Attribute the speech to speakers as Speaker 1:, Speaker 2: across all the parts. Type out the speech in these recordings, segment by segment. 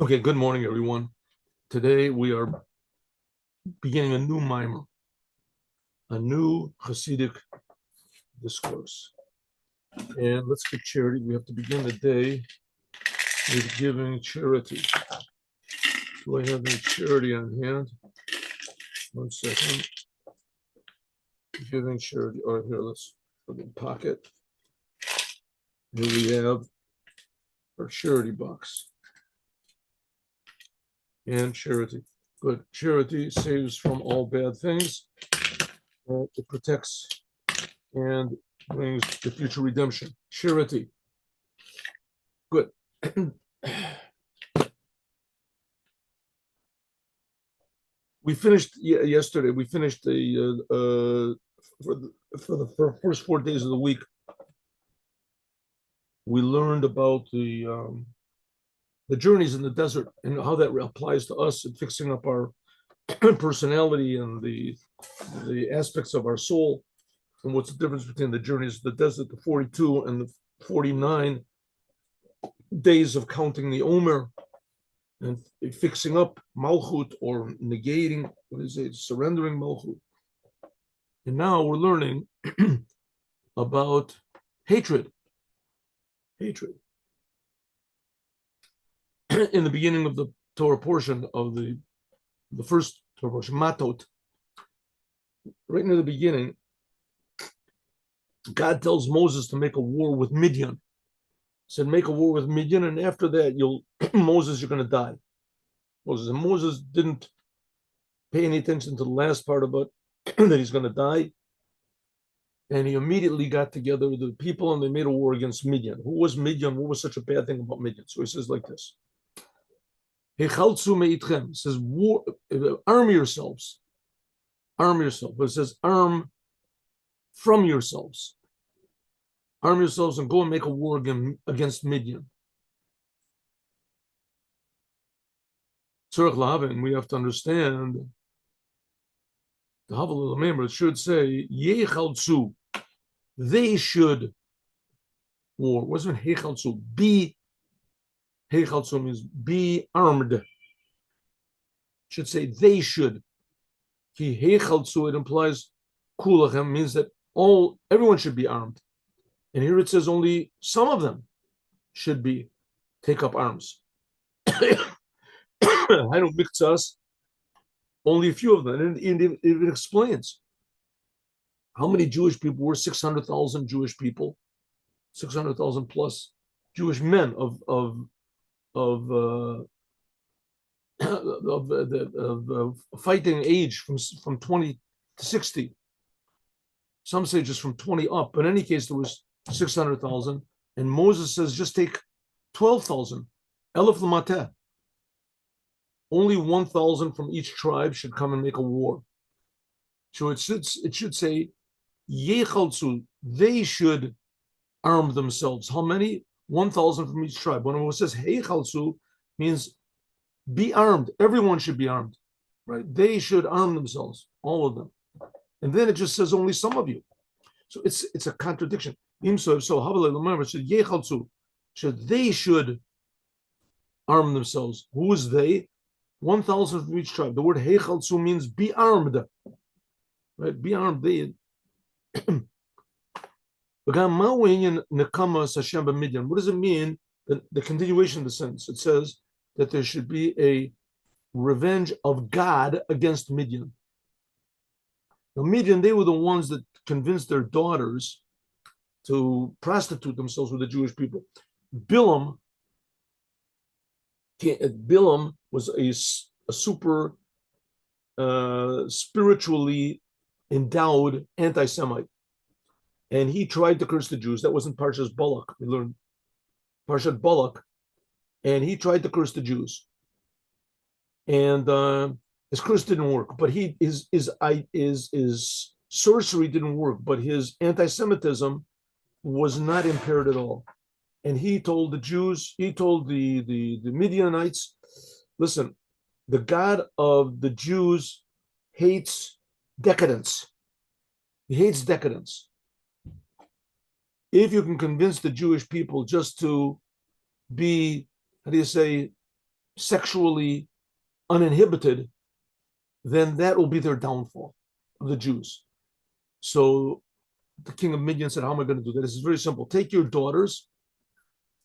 Speaker 1: Okay, good morning, everyone. Today we are beginning a new mimer, a new Hasidic discourse. And let's get charity. We have to begin the day with giving charity. Do I have any charity on hand? 1 second. Giving charity. All right, here, let's put it in pocket. Here we have our charity box. And charity. Good. Charity saves from all bad things. It protects and brings the future redemption. Charity. Good. We finished yesterday. We finished for the first 4 days of the week. We learned about the journeys in the desert and how that applies to us in fixing up our personality and the aspects of our soul, and what's the difference between the journeys of the desert, the 42 and the 49 days of counting the Omer and fixing up Malchut, or negating, what is it, surrendering Malchut. And now we're learning about hatred. Hatred. In the beginning of the Torah portion of the first Torah portion, Matot, right near the beginning, God tells Moses to make a war with Midian. He said, make a war with Midian, and after that, Moses, you're going to die. Moses didn't pay any attention to the last part about that he's going to die. And he immediately got together with the people and they made a war against Midian. Who was Midian? What was such a bad thing about Midian? So he says like this. He says, war, arm yourselves. Arm yourself. But it says, arm from yourselves. Arm yourselves and go and make a war against Midian. Tzarech lahavin, we have to understand, the Havel member should say, Yechaltzu, they should war. Wasn't Hechaltzu? Be. Hechaltzu means be armed. Should say they should. Ki Hechaltzu, it implies kulachem, means that everyone should be armed. And here it says only some of them should take up arms. I don't mix us. Only a few of them. And it explains how many Jewish people were. 600,000 Jewish people, 600,000 plus Jewish men of fighting age from 20 to 60. Some say just from 20 up. But in any case, there was 600,000. And Moses says, just take 12,000. Elef l'mateh. Only 1,000 from each tribe should come and make a war. So it should say, Yechaltzu, they should arm themselves. How many? 1,000 from each tribe. When it says Hechaltzu, means be armed. Everyone should be armed, right? They should arm themselves, all of them. And then it just says only some of you. So it's a contradiction. So they should arm themselves. Who is they? 1,000 from each tribe. The word Hechaltzu means be armed. Right? Be armed. What does it mean? The continuation of the sentence. It says that there should be a revenge of God against Midian. Now, Midian, they were the ones that convinced their daughters to prostitute themselves with the Jewish people. Bilam was a super spiritually endowed anti-Semite. And he tried to curse the Jews. That wasn't Parshas Balak. We learned Parshat Balak. And he tried to curse the Jews. And his curse didn't work. But his sorcery didn't work. But his anti-Semitism was not impaired at all. And he told the Jews, he told the Midianites, listen, the God of the Jews hates decadence. He hates decadence. If you can convince the Jewish people just to be, how do you say, sexually uninhibited, then that will be their downfall of the Jews. So the king of Midian said, how am I going to do that? This is very simple. Take your daughters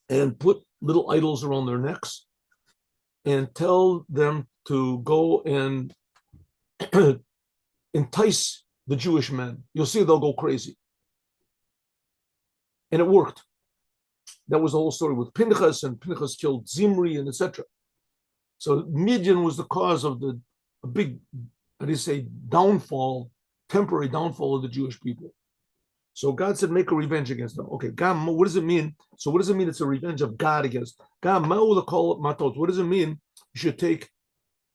Speaker 1: and put little idols around their necks and tell them to go and entice the Jewish men. You'll see they'll go crazy. And it worked. That was the whole story with Pinchas, and Pinchas killed Zimri, and etc. So Midian was the cause of a big, how do you say, downfall, temporary downfall of the Jewish people. So God said, make a revenge against them. Okay, God, what does it mean? So what does it mean it's a revenge of God against God? What does it mean? You should take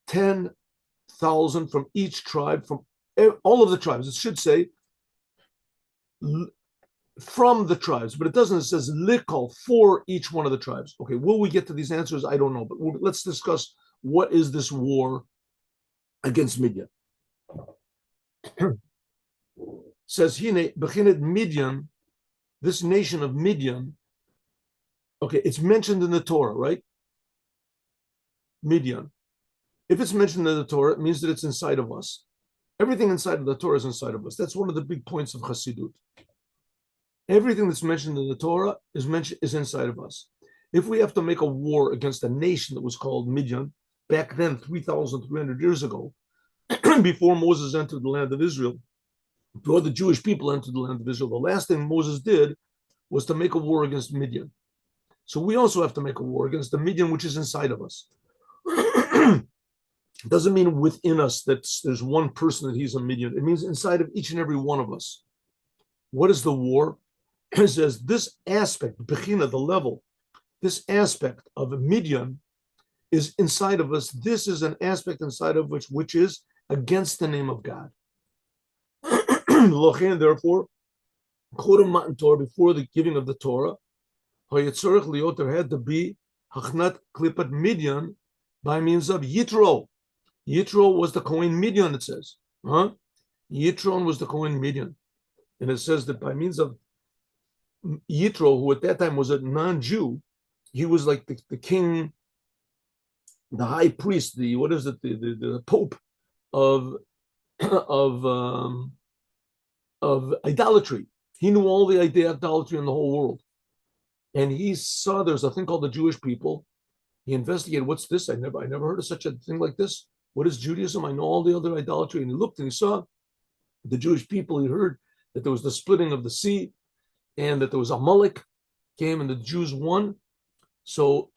Speaker 1: 10,000 from each tribe, from all of the tribes. It should say from the tribes, but it doesn't. It says likol, for each one of the tribes. Okay, will we get to these answers? I don't know, but let's discuss what is this war against Midian. Says Hine Bechined Midian, this nation of Midian. Okay, it's mentioned in the Torah, right? Midian. If it's mentioned in the Torah, it means that it's inside of us. Everything inside of the Torah is inside of us. That's one of the big points of Chassidut. Everything that's mentioned in the Torah is inside of us. If we have to make a war against a nation that was called Midian, back then, 3,300 years ago, before Moses entered the land of Israel, before the Jewish people entered the land of Israel, the last thing Moses did was to make a war against Midian. So we also have to make a war against the Midian, which is inside of us. It doesn't mean within us that there's one person that he's a Midian. It means inside of each and every one of us. What is the war? It says this aspect, Bechina, the level, this aspect of a Midian is inside of us. This is an aspect inside of which is against the name of God. Therefore, before the giving of the Torah, there had to be Hachnat Klipat Midian by means of Yitro. Yitro was the Kohen Midian, it says. Yitron was the Kohen Midian. And it says that by means of Yitro, who at that time was a non-Jew, he was like the king, the high priest, the pope of idolatry. He knew all the idolatry in the whole world. And he saw there's a thing called the Jewish people. He investigated, what's this? I never heard of such a thing like this. What is Judaism? I know all the other idolatry. And he looked and he saw the Jewish people. He heard that there was the splitting of the sea and that there was Amalek came and the Jews won. So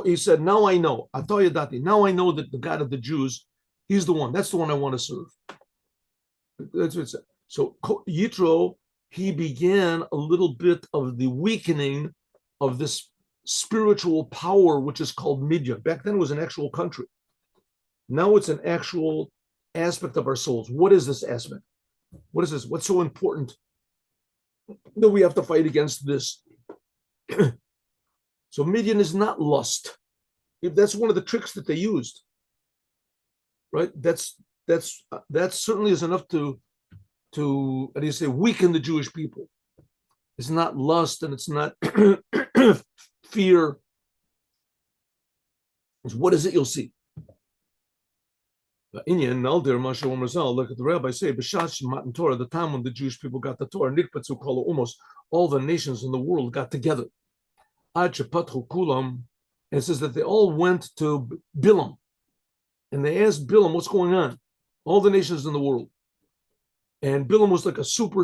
Speaker 1: he said, now I know. Now I know that the God of the Jews, he's the one. That's the one I want to serve. That's what it said. So Yitro, he began a little bit of the weakening of this spiritual power, which is called Midian. Back then it was an actual country. Now it's an actual aspect of our souls. What is this aspect? What is this? What's so important that we have to fight against this? So Midian is not lust. If that's one of the tricks that they used, right? That certainly is enough to how do you say, weaken the Jewish people. It's not lust and it's not fear. It's what is it you'll see? Look at the rabbi say, the time when the Jewish people got the Torah, almost all the nations in the world got together. And it says that they all went to Bilam. And they asked Bilam, what's going on? All the nations in the world. And Bilam was like a super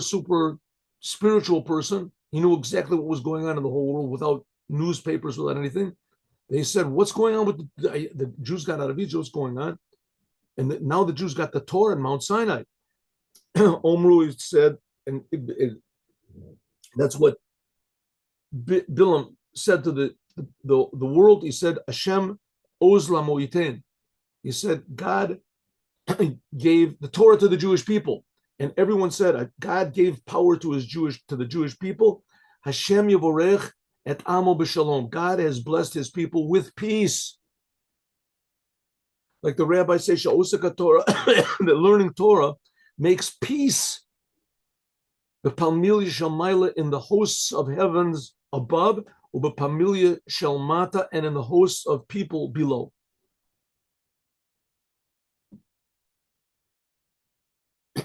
Speaker 1: spiritual person. He knew exactly what was going on in the whole world without newspapers, without anything. They said, what's going on with the Jews got out of Egypt? What's going on? And now the Jews got the Torah in Mount Sinai. Omru said, and that's what Bilam said to the world. He said, Hashem ozla moiten. He said, God gave the Torah to the Jewish people. And everyone said, God gave power to the Jewish people. Hashem Yavorech et amo b'shalom. God has blessed his people with peace. Like the rabbi says, Sha'osaka Torah, that learning Torah makes peace. The Palmil Yishamayla in the hosts of heavens above, ubepamilia shelmata, and in the hosts of people below.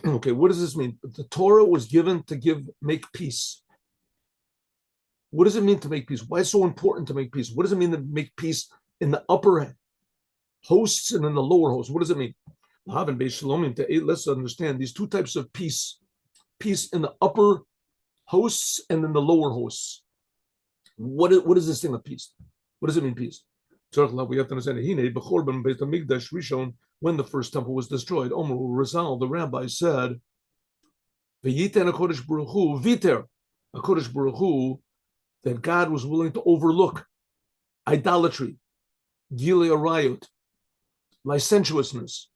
Speaker 1: Okay, what does this mean? The Torah was given to make peace. What does it mean to make peace? Why is it so important to make peace? What does it mean to make peace in the upper hosts and in the lower hosts? What does it mean? Let's understand these two types of peace. Peace in the upper hosts and in the lower hosts. What is this thing of peace? What does it mean, peace? We have to understand when the first temple was destroyed, Omer Rizal, the rabbi, said, HaKadosh Baruch Hu, that God was willing to overlook idolatry, gilei arayot, licentiousness,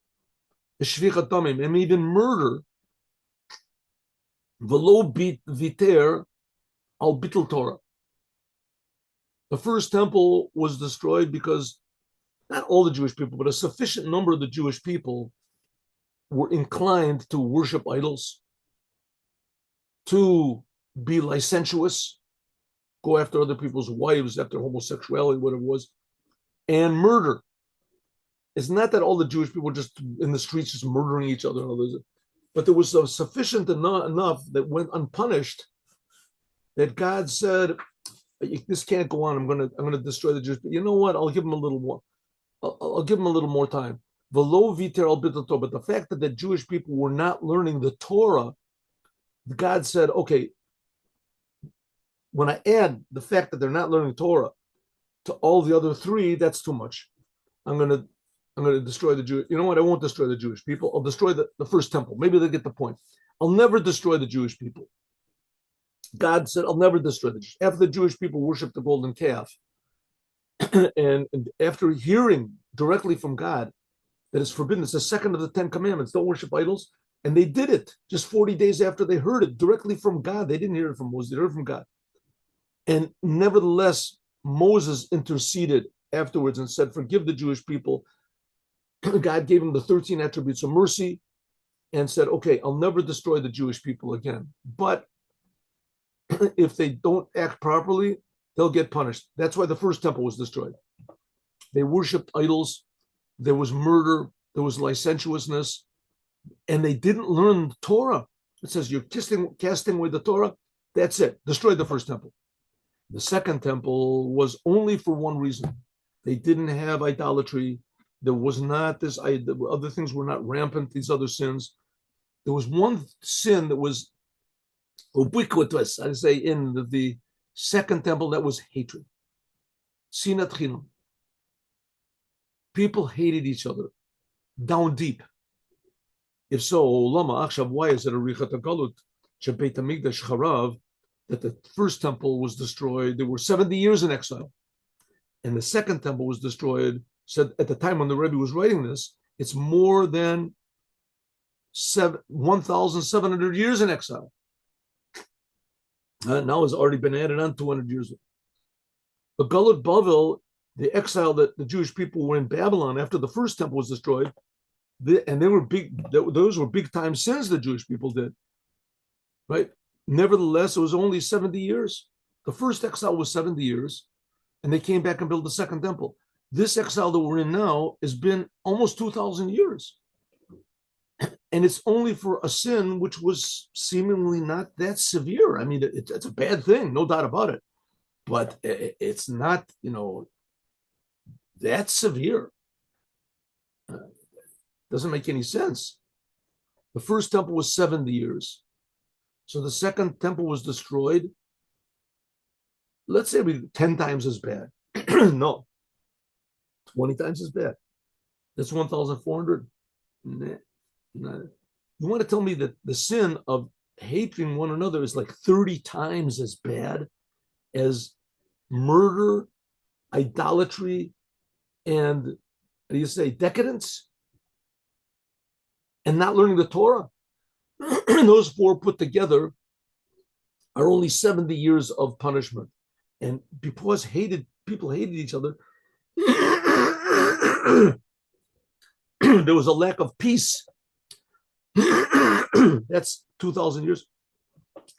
Speaker 1: shvichat damim, and even murder, v'lo viter al bittul Torah. The first temple was destroyed because not all the Jewish people, but a sufficient number of the Jewish people were inclined to worship idols, to be licentious, go after other people's wives, after homosexuality, whatever it was, and murder. It's not that all the Jewish people were just in the streets just murdering each other, but there was sufficient enough that went unpunished that God said, this can't go on. I'm gonna destroy the Jews. But you know what? I'll give them a little more. I'll give them a little more time. V'lo viter al bittul Torah. But the fact that the Jewish people were not learning the Torah, God said, okay, when I add the fact that they're not learning Torah to all the other three, that's too much. I'm gonna destroy the Jewish. You know what? I won't destroy the Jewish people. I'll destroy the first temple. Maybe they'll get the point. I'll never destroy the Jewish people. God said, I'll never destroy the Jews. After the Jewish people worshiped the golden calf, and after hearing directly from God that it's forbidden, it's the second of the 10 commandments, don't worship idols, and they did it just 40 days after they heard it directly from God. They didn't hear it from Moses, they heard it from God. And nevertheless, Moses interceded afterwards and said, forgive the Jewish people. God gave him the 13 attributes of mercy and said, okay, I'll never destroy the Jewish people again. But if they don't act properly, they'll get punished. That's why the first temple was destroyed. They worshipped idols. There was murder. There was licentiousness. And they didn't learn the Torah. It says you're casting away the Torah. That's it. Destroy the first temple. The second temple was only for one reason. They didn't have idolatry. There was not this, other things were not rampant, these other sins. There was one sin that was ubiquitous, I say, in the second temple, that was hatred. Sinat chinam. People hated each other down deep. If so, lama achshav, why is it a richat galut shebeit hamikdash charav, that the first temple was destroyed? There were 70 years in exile, and the second temple was destroyed. Said at the time when the Rebbe was writing this, it's more than 1,700 years in exile. Now it's already been added on 200 years. The Galut Bavel, the exile that the Jewish people were in Babylon after the first temple was destroyed, and they were those were big time sins the Jewish people did, right? Nevertheless, it was only 70 years. The first exile was 70 years, and they came back and built the second temple. This exile that we're in now has been almost 2,000 years. And it's only for a sin which was seemingly not that severe. I mean, it's a bad thing, no doubt about it. But it's not, that severe. Doesn't make any sense. The first temple was 70 years. So the second temple was destroyed. Let's say 10 times as bad. No. 20 times as bad. That's 1,400. Nah. You want to tell me that the sin of hating one another is like 30 times as bad as murder, idolatry, and how do you say, decadence? And not learning the Torah? Those four put together are only 70 years of punishment. And because people hated each other, there was a lack of peace. That's 2,000 years.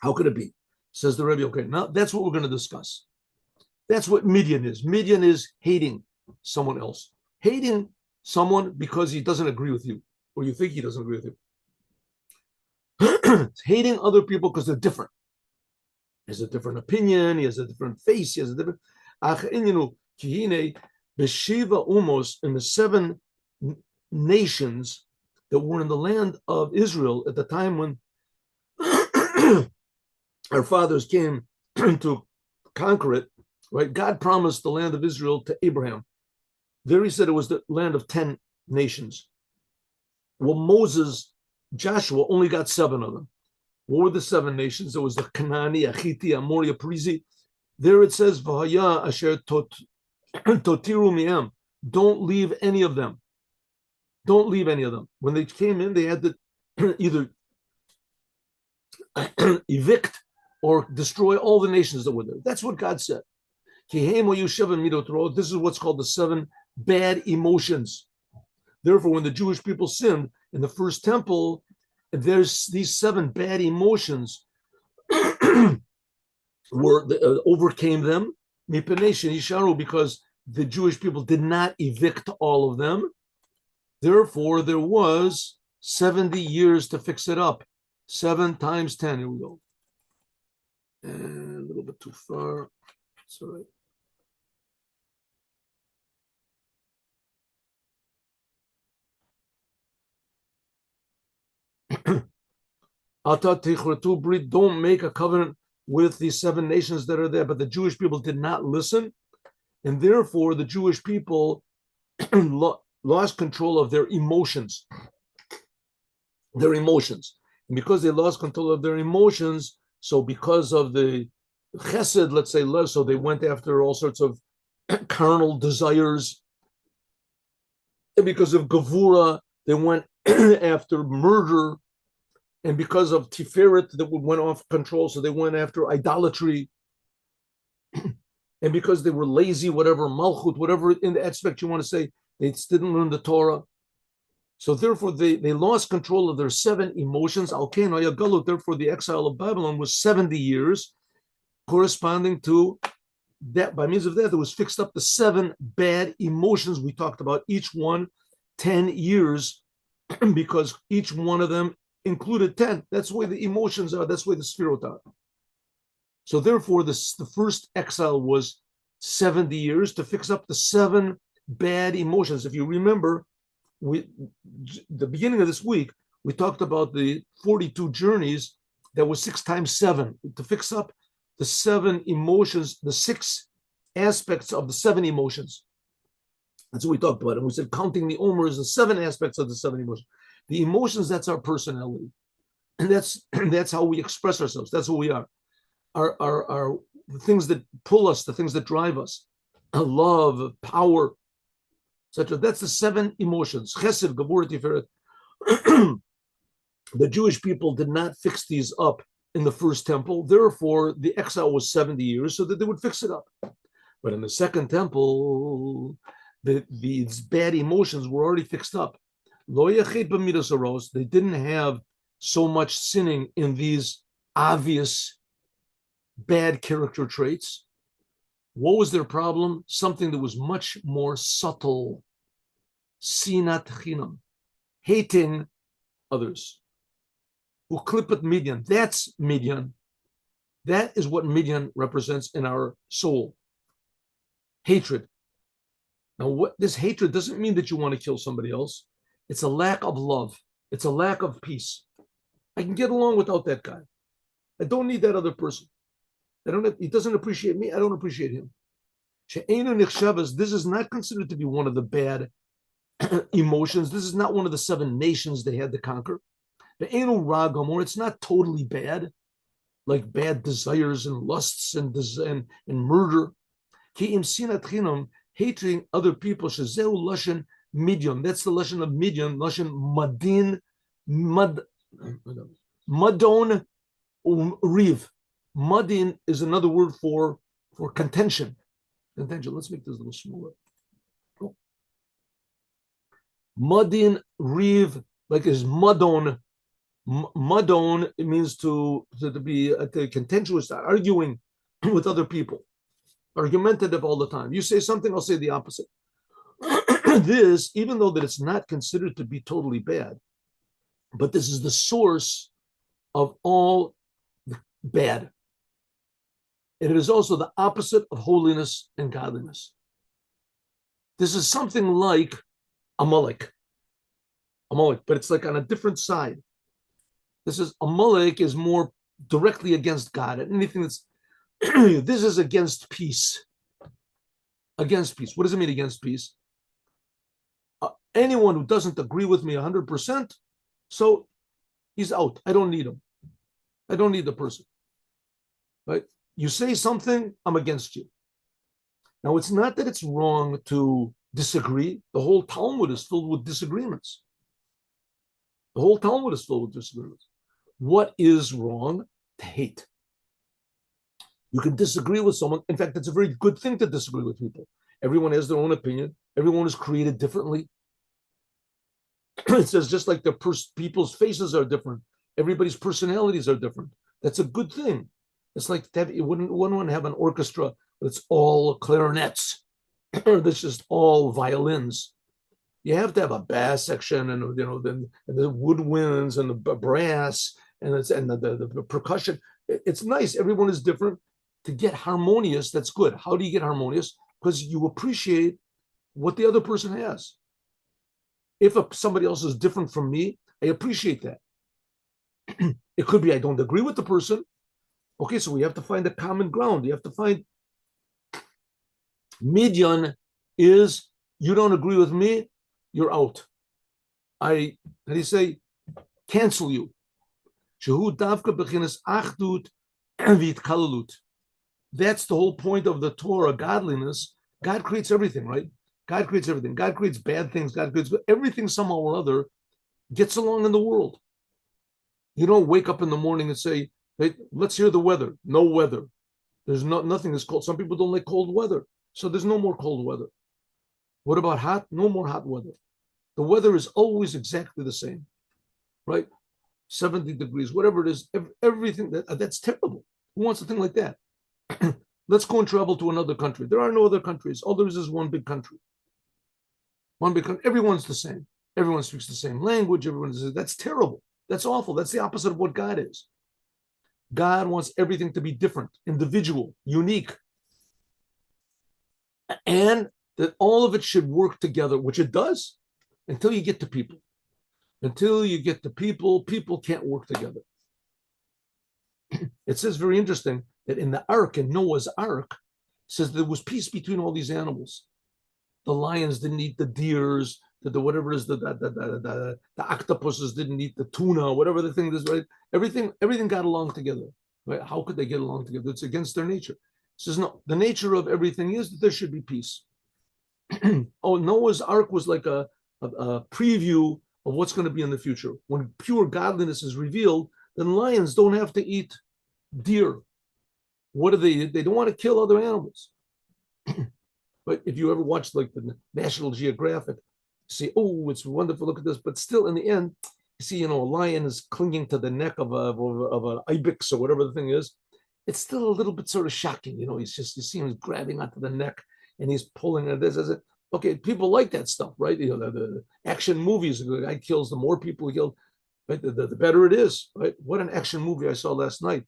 Speaker 1: How could it be? Says the Rebbe. Okay, now that's what we're going to discuss. That's what Midian is. Midian is hating someone else. Hating someone because he doesn't agree with you, or you think he doesn't agree with you. Hating other people because they're different. He has a different opinion, he has a different face, he has a different. Beshiva umos, in the 7 nations that were in the land of Israel at the time when our fathers came to conquer it, right? God promised the land of Israel to Abraham. There he said it was the land of 10 nations. Well, Joshua only got 7 of them. What were the 7 nations? There was the Canaani, Achiti, Amori, Perizi. There it says, V'haya asher totiru mi'em. Don't leave any of them. Don't leave any of them. When they came in, they had to either evict or destroy all the nations that were there. That's what God said. This is what's called the 7 bad emotions. Therefore, when the Jewish people sinned in the first temple, there's these 7 bad emotions overcame them because the Jewish people did not evict all of them. Therefore, there was 70 years to fix it up. 7 times 10. Here we go. And a little bit too far. It's all right. Don't make a covenant with these 7 nations that are there. But the Jewish people did not listen. And therefore, the Jewish people lost control of their emotions. And because they lost control of their emotions, so because of the chesed, let's say, so they went after all sorts of carnal desires. And because of gevura, they went after murder. And because of tiferet, that went off control, so they went after idolatry. And because they were lazy, whatever, malchut, whatever in the aspect you want to say, they didn't learn the Torah. So therefore, they lost control of their 7 emotions. Therefore, the exile of Babylon was 70 years, corresponding to that. By means of that, it was fixed up the 7 bad emotions we talked about, each one 10 years, because each one of them included 10. That's the way the emotions are. That's the way the sfirot are. So therefore, the first exile was 70 years to fix up the 7 bad emotions. If you remember, the beginning of this week, we talked about the 42 journeys. That was 6 times 7 to fix up the 7 emotions, the 6 aspects of the 7 emotions. That's what we talked about. And we said counting the omers, the 7 aspects of the 7 emotions. The emotions, that's our personality. And that's how we express ourselves. That's who we are. Our the things that pull us, the things that drive us. Love, power, etc. That's the 7 emotions. Chesed, gevura, tiferet. The Jewish people did not fix these up in the first temple. Therefore, the exile was 70 years so that they would fix it up. But in the second temple, these bad emotions were already fixed up. They didn't have so much sinning in these obvious bad character traits. What was their problem? Something that was much more subtle. Sinat chinam, hating others. Uklipat Midian, that's Midian. That is what Midian represents in our soul. Hatred. Now, what this hatred doesn't mean that you want to kill somebody else. It's a lack of love. It's a lack of peace. I can get along without that guy. I don't need that other person. He doesn't appreciate me. I don't appreciate him. This is not considered to be one of the bad emotions. This is not one of the 7 nations they had to conquer. Or it's not totally bad, like bad desires and lusts and murder. Hating other people. That's the lashon of Midian, lashon madon riv. Madin is another word for contention. Contention. Let's make this a little smaller. Oh. Madin riv, like is madon. Madon, it means to be contentious, arguing with other people. argumentative all the time. You say something, I'll say the opposite. This, even though that it's not considered to be totally bad, but this is the source of all bad. And it is also the opposite of holiness and godliness. This is something like Amalek, but it's like on a different side. Amalek is more directly against God. And anything that's this is against peace. Against peace. What does it mean against peace? Anyone who doesn't agree with me 100%, so he's out. I don't need him. I don't need the person. Right? You say something, I'm against you. Now, it's not that it's wrong to disagree. The whole Talmud is filled with disagreements. The whole Talmud is filled with disagreements. What is wrong? To hate. You can disagree with someone. In fact, it's a very good thing to disagree with people. Everyone has their own opinion. Everyone is created differently. It says just like people's faces are different, everybody's personalities are different. That's a good thing. It's like you wouldn't want to have an orchestra that's all clarinets or that's just all violins. You have to have a bass section and and the woodwinds and the brass and the percussion. It's nice. Everyone is different. To get harmonious, that's good. How do you get harmonious? Because you appreciate what the other person has. If somebody else is different from me, I appreciate that. It could be I don't agree with the person. Okay, so we have to find a common ground. You have to find Midyan is you don't agree with me, you're out. How do you say? Cancel you. That's the whole point of the Torah, godliness. God creates everything, right? God creates everything. God creates bad things. God creates everything somehow or other gets along in the world. You don't wake up in the morning and say, hey, let's hear the weather. No weather. There's nothing is cold. Some people don't like cold weather. So there's no more cold weather. What about hot? No more hot weather. The weather is always exactly the same, right? 70 degrees, whatever it is, everything. That's terrible. Who wants a thing like that? Let's go and travel to another country. There are no other countries. All there is one big country. One big country. Everyone's the same. Everyone speaks the same language. That's terrible. That's awful. That's the opposite of what God is. God wants everything to be different, individual, unique, and that all of it should work together, which it does, until you get to people. Until you get to people, people can't work together. It says very interesting that in the ark, in Noah's ark, says there was peace between all these animals. The lions didn't eat the deers, the whatever it is, the octopuses didn't eat the tuna, whatever the thing is, right? Everything got along together. Right? How could they get along together? It's against their nature. It says no, the nature of everything is that there should be peace. Oh, Noah's ark was like a preview of what's going to be in the future. When pure godliness is revealed, then lions don't have to eat deer. What do they eat? They don't want to kill other animals. But if you ever watch like the National Geographic, you see, oh, it's wonderful, look at this. But still, in the end, you see, a lion is clinging to the neck of an ibex or whatever the thing is. It's still a little bit sort of shocking. You see him grabbing onto the neck and he's pulling at this. Okay, people like that stuff, right? The action movies, the guy kills, the more people he kills, right? The better it is, right? What an action movie I saw last night.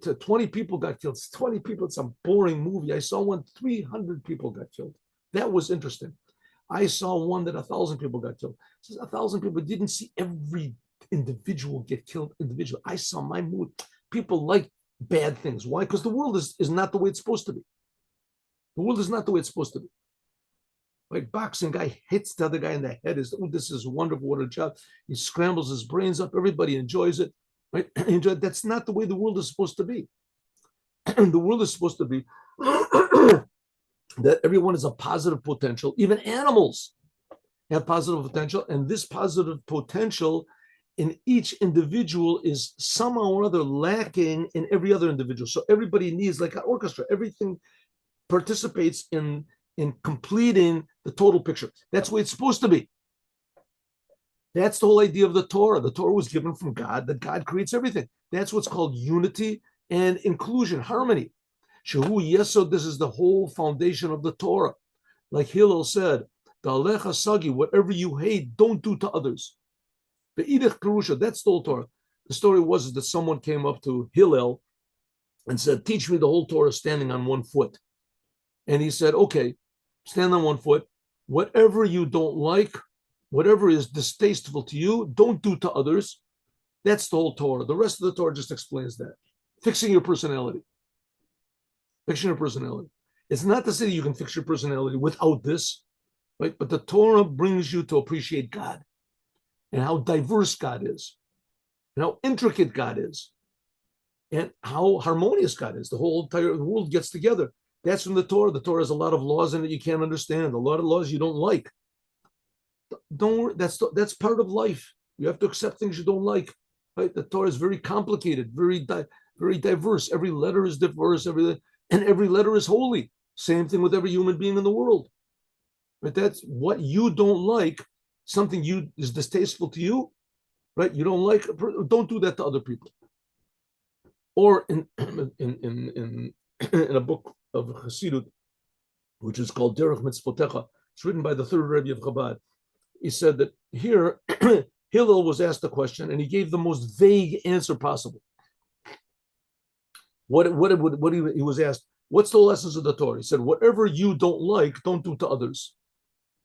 Speaker 1: 20 people got killed. 20 people. It's a boring movie. I saw one, 300 people got killed. That was interesting. I saw one that 1,000 people got killed. 1,000 people didn't see every individual get killed individually. I saw my mood. People like bad things. Why? Because the world is not the way it's supposed to be. The world is not the way it's supposed to be. Like boxing, guy hits the other guy in the head. This is wonderful. What a job. He scrambles his brains up. Everybody enjoys it. Right? That's not the way the world is supposed to be. The world is supposed to be that everyone has a positive potential. Even animals have positive potential. And this positive potential in each individual is somehow or other lacking in every other individual. So everybody needs, like an orchestra, everything participates in completing the total picture. That's the way it's supposed to be. That's the whole idea of the Torah. The Torah was given from God, that God creates everything. That's what's called unity and inclusion, harmony. Shehu Yesod, this is the whole foundation of the Torah. Like Hillel said, Da'alecha Sagi, whatever you hate, don't do to others. The Idich Perusha, that's the whole Torah. The story was that someone came up to Hillel and said, teach me the whole Torah standing on one foot. And he said, okay, stand on one foot. Whatever you don't like, whatever is distasteful to you, don't do to others. That's the whole Torah. The rest of the Torah just explains that. Fixing your personality. Fixing your personality. It's not to say you can fix your personality without this, right? But the Torah brings you to appreciate God and how diverse God is and how intricate God is and how harmonious God is. The whole entire world gets together. That's from the Torah. The Torah has a lot of laws in it you can't understand, a lot of laws you don't like. Don't worry, that's part of life. You have to accept things you don't like. Right? The Torah is very complicated, very diverse. Every letter is diverse, and every letter is holy. Same thing with every human being in the world. But that's what you don't like, something you is distasteful to you, right? You don't like, don't do that to other people. Or in a book of Hasidut, which is called Derech Mitzvotecha, it's written by the third Rebbe of Chabad. He said that here Hillel was asked a question and he gave the most vague answer possible. He was asked, what's the lessons of the Torah? He said, whatever you don't like, don't do to others.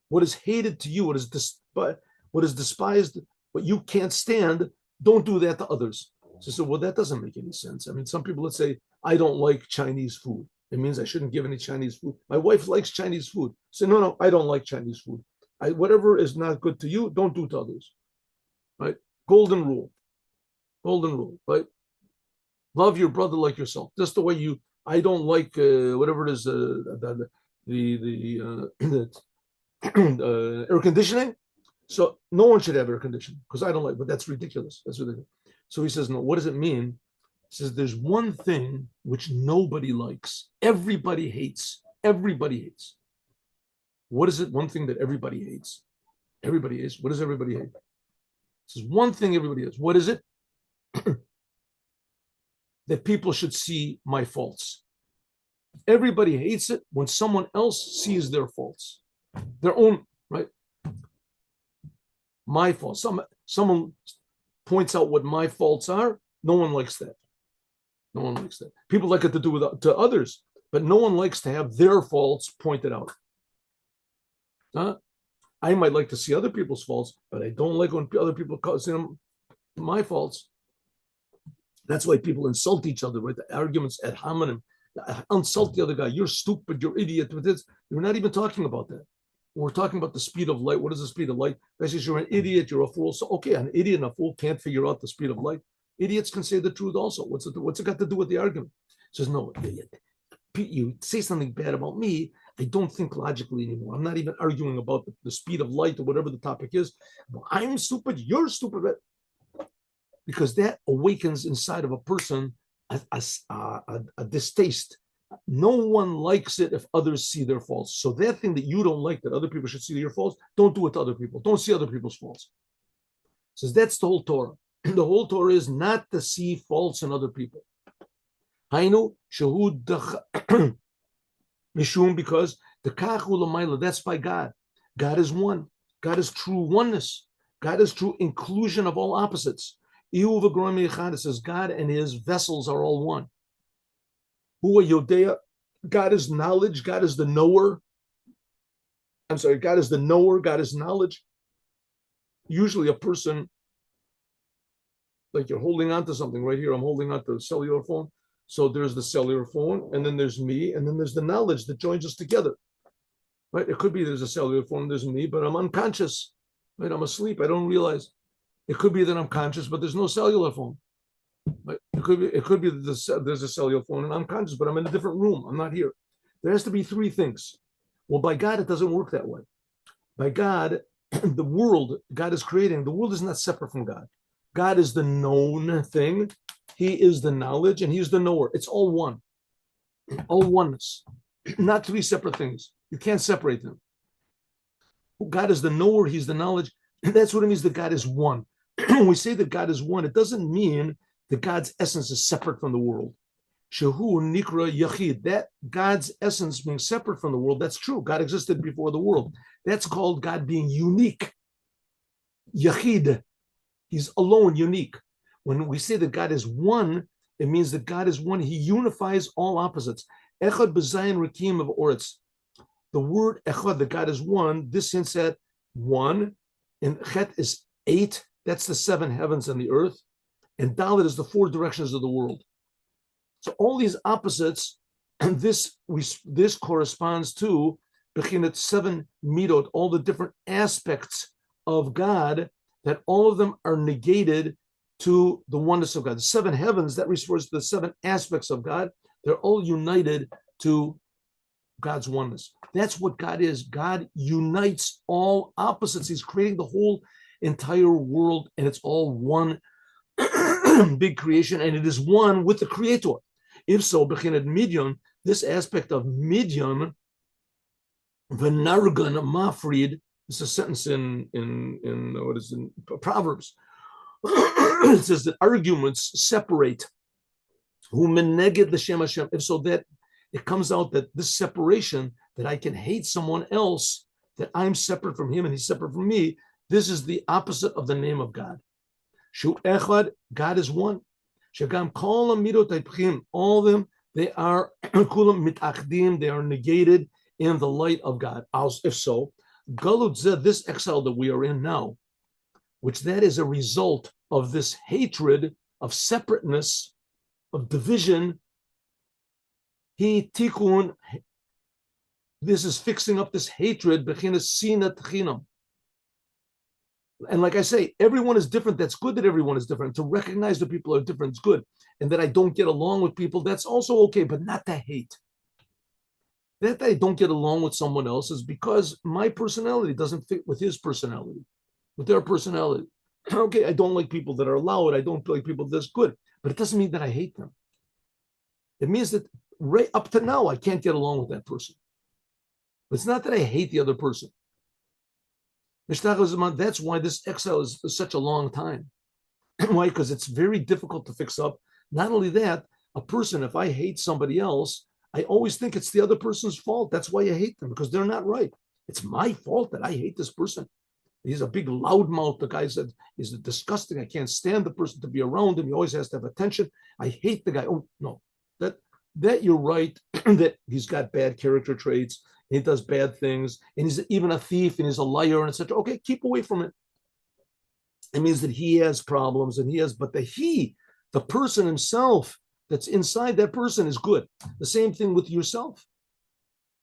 Speaker 1: What is hated to you, what is despised, what you can't stand, don't do that to others. So I said, well, that doesn't make any sense. I mean, some people would say, I don't like Chinese food. It means I shouldn't give any Chinese food. My wife likes Chinese food. So no, I don't like Chinese food. Whatever is not good to you, don't do to others. Right? Golden rule, right? Love your brother like yourself. Just the way you. I don't like whatever it is, the air conditioning. So no one should have air conditioning because I don't like. But that's ridiculous. That's ridiculous. So he says, no. What does it mean? He says, there's one thing which nobody likes. Everybody hates. Everybody hates. What is it? One thing that everybody hates. Everybody hates. What does everybody hate? This is one thing everybody hates. What is it? That people should see my faults. Everybody hates it when someone else sees their faults. Their own, right? My faults. Someone points out what my faults are. No one likes that. No one likes that. People like it to do to others, but no one likes to have their faults pointed out. I might like to see other people's faults, but I don't like when other people see them my faults. That's why people insult each other, right? The arguments at Hamonim, insult the other guy. You're stupid. You're idiot. We're not even talking about that. We're talking about the speed of light. What is the speed of light? That says you're an idiot. You're a fool. So okay, an idiot and a fool can't figure out the speed of light. Idiots can say the truth also. What's it got to do with the argument? It says no. You say something bad about me, I don't think logically anymore. I'm not even arguing about the speed of light or whatever the topic is. Well, I'm stupid, you're stupid. Because that awakens inside of a person a distaste. No one likes it if others see their faults. So that thing that you don't like, that other people should see your faults, don't do it to other people. Don't see other people's faults. So that's the whole Torah. The whole Torah is not to see faults in other people. Hainu shehud mishum, because the kach that's by God. God is one. God is true oneness. God is true inclusion of all opposites. It says God and his vessels are all one. Hua Yodea, God is knowledge. God is the knower. God is the knower. God is knowledge. Usually a person, like you're holding on to something right here. I'm holding on to a cellular phone. So there's the cellular phone, and then there's me, and then there's the knowledge that joins us together. Right? It could be there's a cellular phone, there's me, but I'm unconscious. Right? I'm asleep. I don't realize. It could be that I'm conscious, but there's no cellular phone. Right? It could be that there's a cellular phone and I'm conscious, but I'm in a different room. I'm not here. There has to be three things. Well, by God, it doesn't work that way. By God, the world God is creating, the world is not separate from God. God is the known thing. He is the knowledge, and he's the knower. It's all one. All oneness. Not three separate things. You can't separate them. God is the knower. He's the knowledge. That's what it means that God is one. When we say that God is one, it doesn't mean that God's essence is separate from the world. Shehu Nikra Yachid, that God's essence being separate from the world, that's true. God existed before the world. That's called God being unique. Yachid, he's alone, unique. When we say that God is one, it means that God is one. He unifies all opposites. Echad b'zayin rikim of oretz. The word echad, that God is one, this hints at one, and chet is 8. That's the 7 heavens and the earth, and dalet is the 4 directions of the world. So all these opposites, and this corresponds to bechinat 7 midot, all the different aspects of God, that all of them are negated to the oneness of God. The 7 heavens, that refers to the 7 aspects of God. They're all united to God's oneness. That's what God is. God unites all opposites. He's creating the whole entire world, and it's all one big creation, and it is one with the Creator. If so, bechinat midyon, this aspect of midyon, v'nargan mafrid, it's a sentence in Proverbs. It says that arguments separate. Who meneged l'shem Hashem. If so, that it comes out that this separation, that I can hate someone else, that I'm separate from him and he's separate from me, this is the opposite of the name of God. Shu echad, God is one. Shagam kol midot ha'ipchim, all of them, they are kulam mitachdim, they are negated in the light of God. If so, galut zeh, this exile that we are in now, which that is a result of this hatred of separateness, of division. He tikun, this is fixing up this hatred, bechinas sinat chinam. And like I say, everyone is different. That's good that everyone is different. To recognize that people are different is good. And that I don't get along with people, that's also okay, but not to hate. That I don't get along with someone else is because my personality doesn't fit with his personality, with their personality. Okay, I don't like people that are loud. I don't like people that's good. But it doesn't mean that I hate them. It means that right up to now, I can't get along with that person. It's not that I hate the other person. That's why this exile is such a long time. Why? Because it's very difficult to fix up. Not only that, a person, if I hate somebody else, I always think it's the other person's fault. That's why I hate them, because they're not right. It's my fault that I hate this person. He's a big loudmouth. The guy said he's disgusting. I can't stand the person to be around him. He always has to have attention. I hate the guy. Oh, no. That you're right, that he's got bad character traits. He does bad things, and he's even a thief, and he's a liar, and etc. Okay, keep away from it. It means that he has problems, but the person himself that's inside that person is good. The same thing with yourself,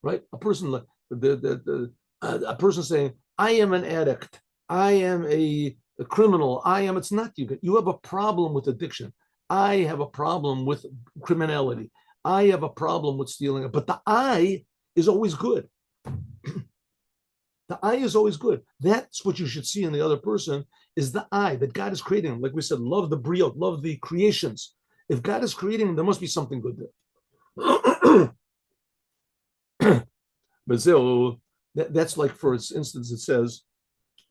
Speaker 1: right? A person like a person saying, "I am an addict. I am a criminal. It's not you. You have a problem with addiction. I have a problem with criminality. I have a problem with stealing." But the I is always good. The I is always good. That's what you should see in the other person, is the I, that God is creating them. Like we said, love the briot, love the creations. If God is creating them, there must be something good there. But that's like, for instance, it says,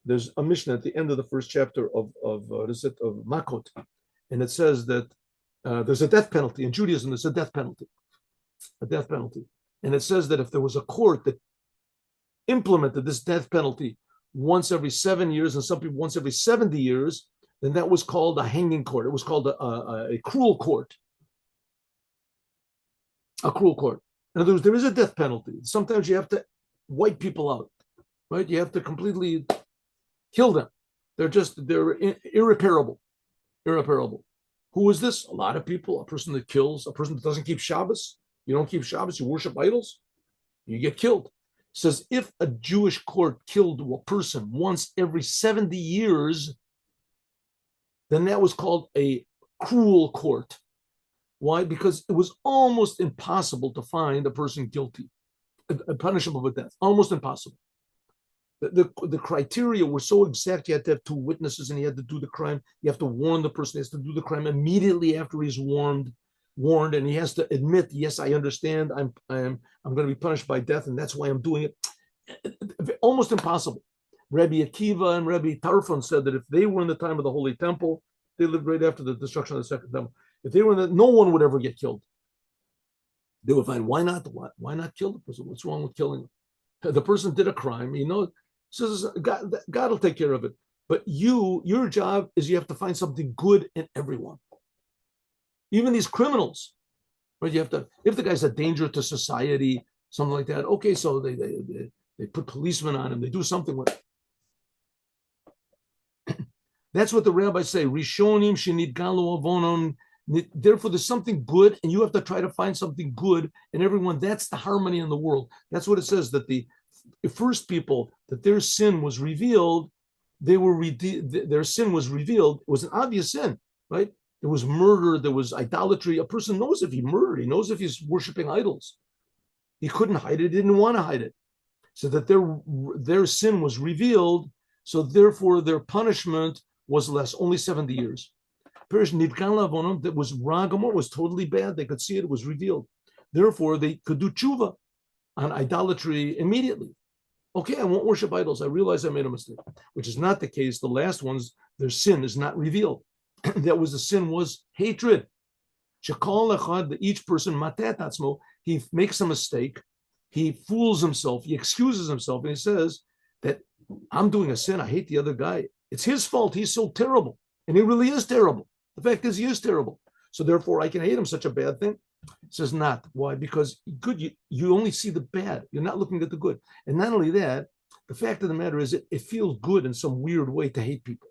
Speaker 1: there's a Mishnah at the end of the first chapter of Makot, and it says that there's a death penalty. In Judaism, there's a death penalty. And it says that if there was a court that implemented this death penalty once every 7 years, and some people once every 70 years, then that was called a hanging court. It was called a cruel court. A cruel court. In other words, there is a death penalty. Sometimes you have to wipe people out, right? You have to completely kill them. They're irreparable. Irreparable. Who is this? A lot of people. A person that kills, a person that doesn't keep Shabbos. You don't keep Shabbos, you worship idols, you get killed. It says if a Jewish court killed a person once every 70 years, then that was called a cruel court. Why? Because it was almost impossible to find a person guilty, punishable with death. Almost impossible. The criteria were so exact. You had to have 2 witnesses, and he had to do the crime. You have to warn the person. He has to do the crime immediately after he's warned, and he has to admit, yes, I understand. I'm going to be punished by death, and that's why I'm doing it. Almost impossible. Rabbi Akiva and Rabbi Tarfon said that if they were in the time of the Holy Temple, they lived right after the destruction of the Second Temple. If they were in no one would ever get killed. They would find, why not kill the person? What's wrong with killing him? The person did a crime, says God will take care of it. But your job is you have to find something good in everyone. Even these criminals, right? You have to, if the guy's a danger to society, something like that, okay, so they put policemen on him, they do something with it. That's what the rabbis say. Rishonim shenidgalu avonon. Therefore, there's something good, and you have to try to find something good in everyone. That's the harmony in the world. That's what it says, that the first people, that their sin was revealed, their sin was revealed. It was an obvious sin, right? There was murder, there was idolatry. A person knows if he murdered, he knows if he's worshiping idols. He couldn't hide it, he didn't want to hide it. So that their sin was revealed, so therefore their punishment was less, only 70 years. That was Ragamor, was totally bad. They could see it, it was revealed. Therefore, they could do tshuva on idolatry immediately. Okay, I won't worship idols. I realize I made a mistake, which is not the case. The last ones, their sin is not revealed. That was the sin was hatred. Each person, he makes a mistake, he fools himself, he excuses himself, and he says that I'm doing a sin, I hate the other guy. It's his fault, he's so terrible. And he really is terrible. The fact is, he is terrible. So therefore, I can hate him, such a bad thing. He says not. Why? Because good, you only see the bad. You're not looking at the good. And not only that, the fact of the matter is it feels good in some weird way to hate people.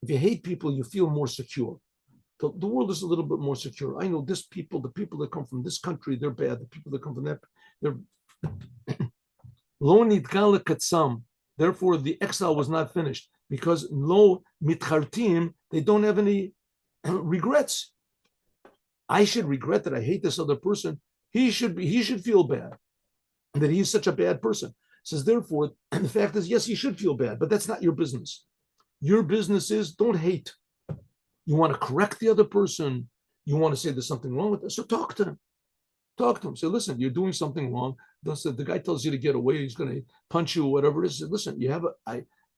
Speaker 1: If you hate people, you feel more secure. The world is a little bit more secure. I know the people that come from this country, they're bad. The people that come from that, they're lo nidgala katsam. Therefore, the exile was not finished because lo mitchartim, they don't have any regrets. I should regret that I hate this other person. He should feel bad that he's such a bad person. It says therefore, the fact is, yes, he should feel bad, but that's not your business. Your business is don't hate. You want to correct the other person. You want to say there's something wrong with it. So talk to him. Talk to him. Say, listen, you're doing something wrong. The guy tells you to get away. He's going to punch you or whatever it is. Say, listen,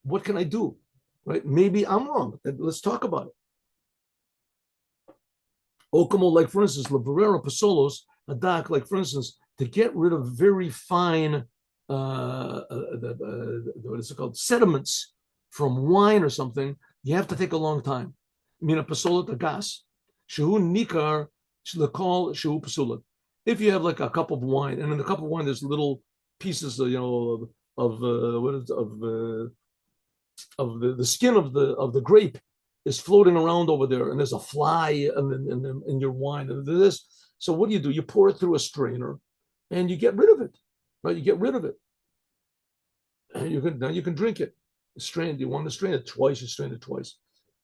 Speaker 1: what can I do? Right? Maybe I'm wrong. Let's talk about it. Okamo, like for instance, Lavarero Pasolos, Adak, like for instance, to get rid of very fine, what is it called, sediments from wine or something, you have to take a long time. Mina pasolat agas, shehu nikar, shlekal shehu pasolat. If you have like a cup of wine, and in the cup of wine there's little pieces, of the skin of the grape is floating around over there, and there's a fly in your wine, and this. So what do? You pour it through a strainer, and you get rid of it, right? You get rid of it, and now you can drink it. You want to strain it twice, you strain it twice.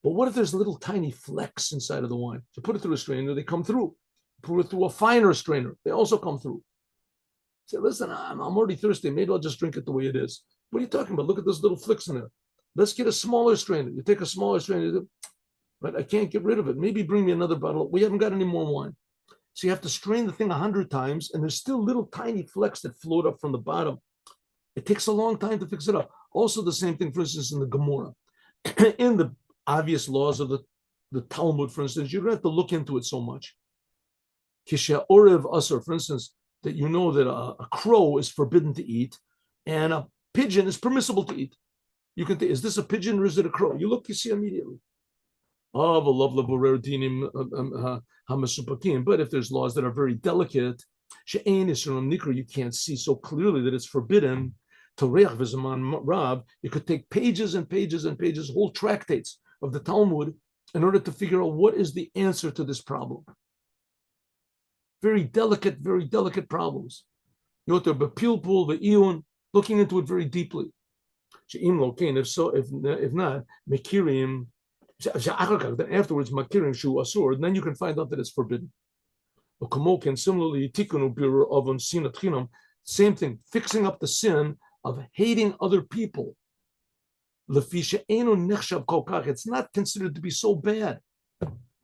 Speaker 1: But what if there's little tiny flecks inside of the wine? You put it through a strainer, they come through. Put it through a finer strainer, they also come through. Say, listen, I'm already thirsty. Maybe I'll just drink it the way it is. What are you talking about? Look at those little flicks in there. Let's get a smaller strainer. You take a smaller strainer, but I can't get rid of it. Maybe bring me another bottle. We haven't got any more wine. So you have to strain the thing 100 times, and there's still little tiny flecks that float up from the bottom. It takes a long time to fix it up. Also, the same thing, for instance, in the Gemara. In the obvious laws of the Talmud, for instance, you don't have to look into it so much. Kisha Orev Asar, for instance, that you know that a crow is forbidden to eat, and a pigeon is permissible to eat. You can think, is this a pigeon or is it a crow? You look, you see immediately. But if there's laws that are very delicate, you can't see so clearly that it's forbidden. You could take pages and pages and pages, whole tractates of the Talmud, in order to figure out what is the answer to this problem. Very delicate problems. Yoter bepilpul ve'iyun, looking into it very deeply. If so, if not, mekirim. Then afterwards, makirim shu asur. Then you can find out that it's forbidden. Similarly, tikunu bira avon sinat chinam. Same thing, fixing up the sin of hating other people. It's not considered to be so bad.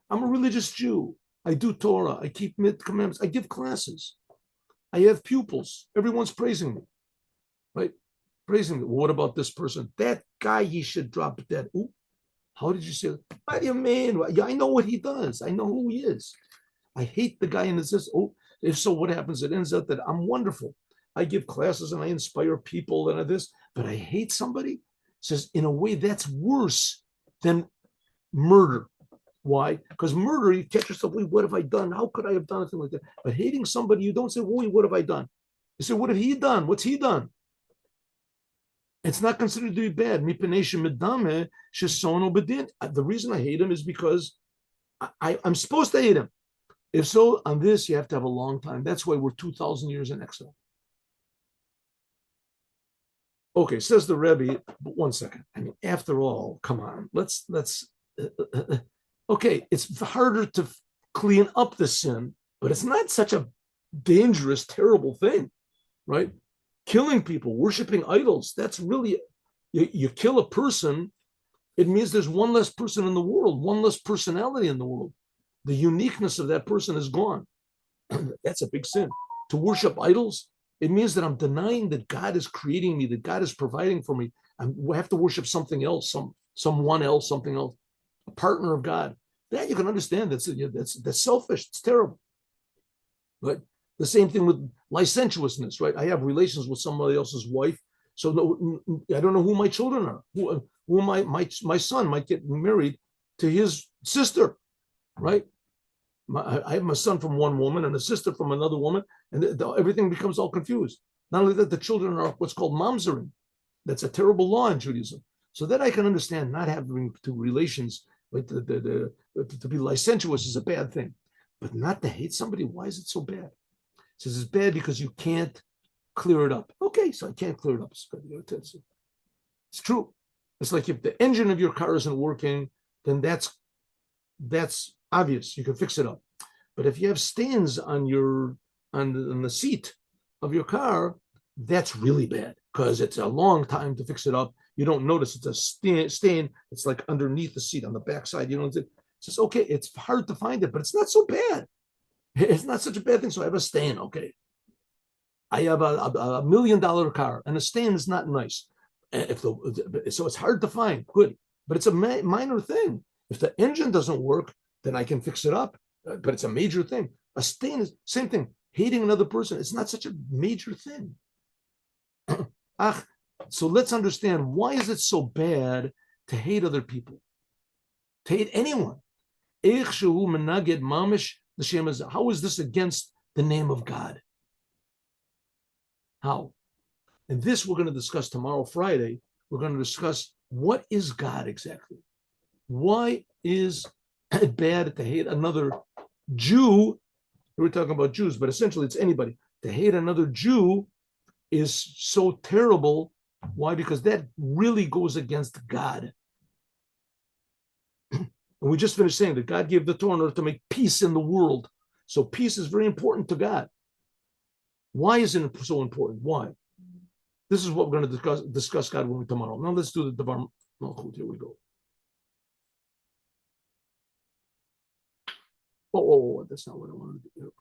Speaker 1: I'm a religious Jew. I do Torah. I keep commandments. I give classes. I have pupils. Everyone's praising me, right? Praising me. Well, what about this person? That guy, he should drop dead. Ooh, how did you say that? What do you mean? I know what he does. I know who he is. I hate the guy in this. Oh, If so, what happens? It ends up that I'm wonderful. I give classes and I inspire people and this, but I hate somebody. It says, in a way, that's worse than murder. Why? Because murder, you catch yourself, wait, what have I done? How could I have done anything like that? But hating somebody, you don't say, wait, what have I done? You say, what have he done? What's he done? It's not considered to be bad. The reason I hate him is because I'm supposed to hate him. If so, on this, you have to have a long time. That's why we're 2,000 years in exile. Okay, says the Rebbe, but 1 second. I mean, after all, come on, let's okay, it's harder to clean up the sin, but it's not such a dangerous, terrible thing, right? Killing people, worshiping idols, that's really, you kill a person, it means there's one less person in the world, one less personality in the world. The uniqueness of that person is gone. That's a big sin. To worship idols, it means that I'm denying that God is creating me, that God is providing for me. I have to worship something else, someone else, something else, a partner of God. That you can understand. That's selfish. It's terrible. Right? The same thing with licentiousness, right? I have relations with somebody else's wife, so no, I don't know who my children are. Who my son might get married to his sister, right? I have my son from one woman and a sister from another woman, and everything becomes all confused. Not only that, the children are what's called mamzering. That's a terrible law in Judaism. So that I can understand not having to relations, like to be licentious is a bad thing, but not to hate somebody. Why is it so bad? It says it's bad because you can't clear it up. Okay, so I can't clear it up. It's true. It's like if the engine of your car isn't working, then that's obvious. You can fix it up. But if you have stains on the seat of your car, that's really bad because it's a long time to fix it up. You don't notice it's a stain. It's like underneath the seat on the backside. You know, it's just okay. It's hard to find it, but it's not so bad. It's not such a bad thing. So I have a stain. Okay, I have a $1 million car, and a stain is not nice. So it's hard to find. Good, but it's a minor thing. If the engine doesn't work, then I can fix it up. But it's a major thing. A stain is same thing. Hating another person, it's not such a major thing. So let's understand, why is it so bad to hate other people? To hate anyone? How is this against the name of God? How? And this we're going to discuss tomorrow, Friday. We're going to discuss, what is God exactly? Why is it bad to hate another Jew? We're talking about Jews, but essentially it's anybody. To hate another Jew is so terrible. Why? Because that really goes against God. And we just finished saying that God gave the Torah in order to make peace in the world. So peace is very important to God. Why is it so important? Why? This is what we're going to discuss God when we tomorrow. Now let's do the Devar Malchut. Here we go. Oh, that's not what I wanted to do.